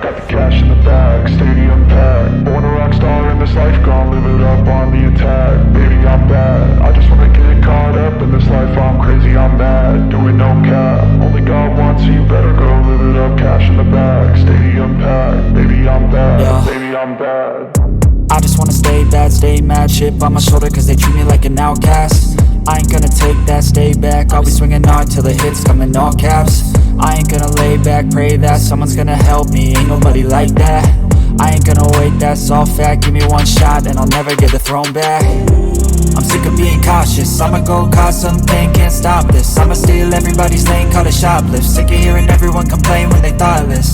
got the cash in the bag, stadium packed. Born a rock star in this life, gonna live it up on the attack. Baby, I'm bad, I just wanna get caught up in this life. I'm crazy, I'm mad, doing no cap. Only God wants you, better go live it up. Cash in the bag, stadium packed. Baby, I'm bad, Yeah. baby, I'm bad. I just wanna stay bad, stay mad. Chip on my shoulder cause they treat me like an outcast. I ain't gonna take that, stay back. I'll be swinging hard till the hits come in all caps. I ain't gonna lay back, pray that someone's gonna help me. Ain't nobody like that. I ain't gonna wait, that's all fact. Give me one shot and I'll never get the throne back. I'm sick of being cautious, I'ma go cause some pain, can't stop this. I'ma steal everybody's lane, call it shoplift. Sick of hearing everyone complain when they thoughtless.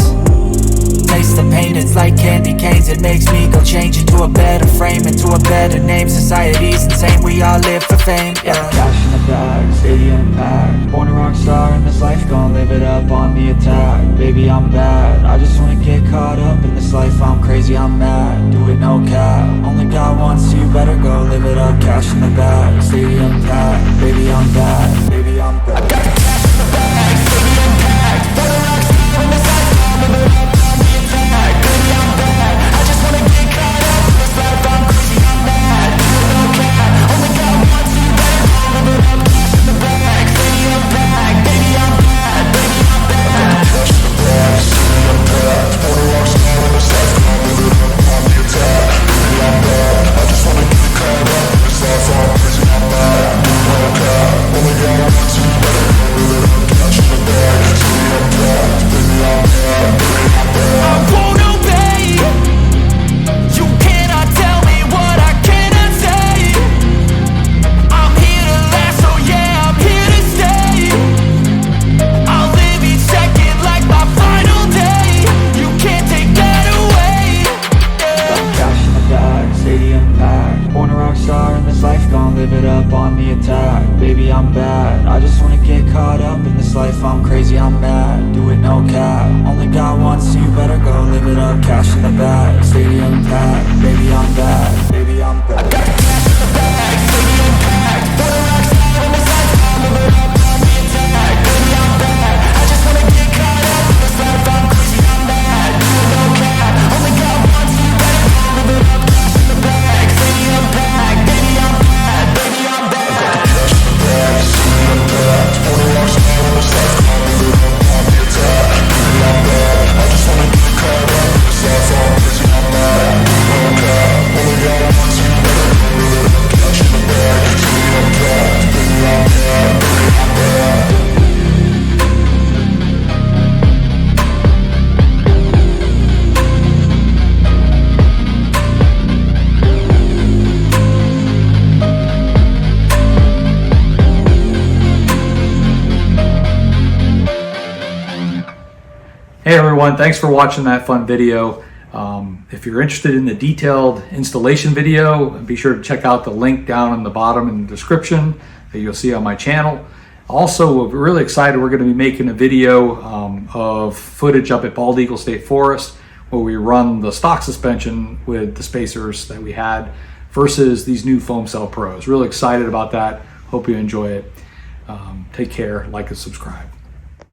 Taste the pain, it's like candy canes. It makes me go change into a better frame, into a better name. Society's insane, we all live for fame, yeah. Cash in the bag, stadium packed. Born a rock star in this life, gonna live it up on the attack. Baby, I'm bad, I just wanna get caught up in this life. I'm crazy, I'm mad, do it no cap. Only God wants you, better go live it up. Cash in the bag, stadium packed. Baby, I'm bad, baby, I'm bad. I got the cash in the bag, stadium packed. Born a rock star in this life, gonna live it up. Baby, I'm bad, I just wanna get caught up in this life. I'm crazy, I'm mad, do it no cap. Only God wants you, better go live it up. Cash in the bag, stadium packed. Baby, I'm bad, baby, I'm bad. I got the cash in the bag, stadium packed. Born a rock star in this life, I'll live it up on the attack. Baby, I'm bad, I just wanna get caught up in this life. I'm crazy, I'm mad, do it no cap. Only God wants you, better go live it up. Cash in the bag, stadium packed. Baby, I'm bad, baby, I'm bad. Hey everyone, thanks for watching that fun video. If you're interested in the detailed installation video, be sure to check out the link down in the bottom in the description that you'll see on my channel. Also, we're really excited, we're going to be making a video of footage up at Bald Eagle State Forest where we run the stock suspension with the spacers that we had versus these new Foam Cell Pros. Really excited about that. Hope you enjoy it. Take care, like and subscribe.